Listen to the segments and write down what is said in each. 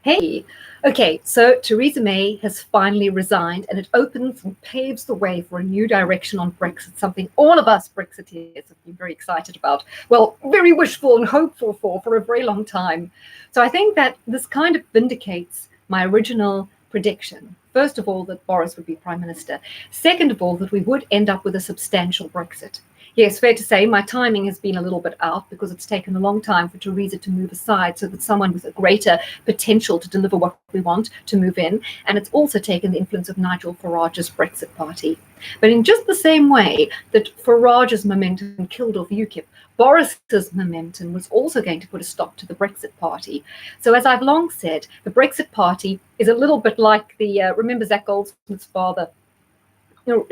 Hey, okay, so Theresa May has finally resigned, and it opens and paves the way for a new direction on Brexit, something all of us Brexiteers have been very excited about. Well, very wishful and hopeful for a very long time. So I think that this kind of vindicates my original prediction. First of all, that Boris would be Prime Minister. Second of all, that we would end up with a substantial Brexit. Yes, fair to say my timing has been a little bit out because it's taken a long time for Theresa to move aside so that someone with a greater potential to deliver what we want to move in. And it's also taken the influence of Nigel Farage's Brexit party. But in just the same way that Farage's momentum killed off UKIP, Boris's momentum was also going to put a stop to the Brexit party. So as I've long said, the Brexit party is a little bit like remember Zach Goldsmith's father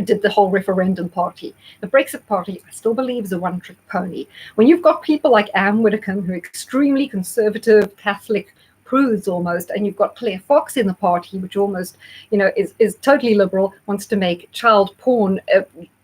did the whole referendum party. The Brexit party, I still believe, is a one-trick pony. When you've got people like Anne Widdecombe, who are extremely conservative, Catholic prudes almost, and you've got Claire Fox in the party, which almost, is totally liberal, wants to make child porn,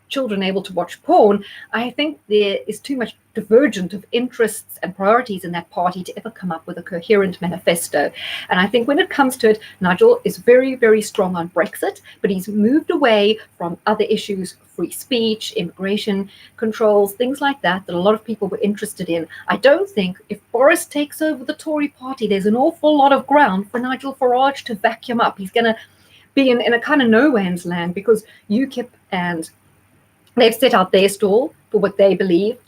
children able to watch porn. I think there is too much divergent of interests and priorities in that party to ever come up with a coherent manifesto. And I think when it comes to it, Nigel is very, very strong on Brexit, but he's moved away from other issues, free speech, immigration controls, things like that a lot of people were interested in. I don't think if Boris takes over the Tory party, there's an awful lot of ground for Nigel Farage to vacuum up. He's going to be in a kind of no man's land because UKIP and they've set out their stall for what they believe,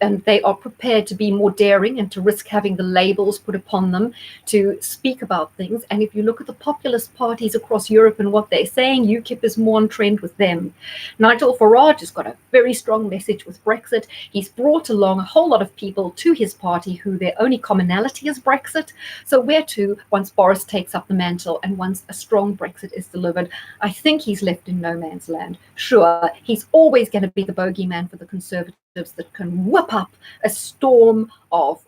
and they are prepared to be more daring and to risk having the labels put upon them to speak about things. And if you look at the populist parties across Europe and what they're saying, UKIP is more on trend with them. Nigel Farage has got a very strong message with Brexit. He's brought along a whole lot of people to his party who their only commonality is Brexit. So where to, once Boris takes up the mantle and once a strong Brexit is delivered, I think he's left in no man's land. Sure, he's always going to be the bogeyman for the Conservatives that can whip up a storm of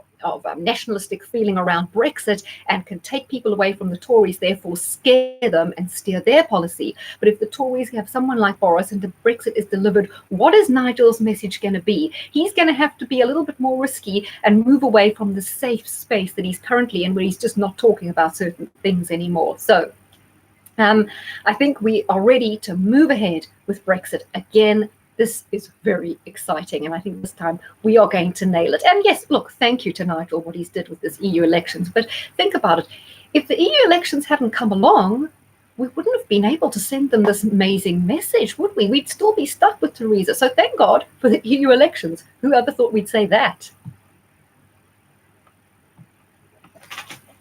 nationalistic feeling around Brexit and can take people away from the Tories, therefore scare them and steer their policy. But if the Tories have someone like Boris and the Brexit is delivered, what is Nigel's message going to be? He's going to have to be a little bit more risky and move away from the safe space that he's currently in, where he's just not talking about certain things anymore. So I think we are ready to move ahead with Brexit again. This is very exciting, and I think this time we are going to nail it. And yes, look, thank you to Nigel, what he's did with this EU elections. But think about it. If the EU elections hadn't come along, we wouldn't have been able to send them this amazing message, would we? We'd still be stuck with Theresa. So thank God for the EU elections. Who ever thought we'd say that?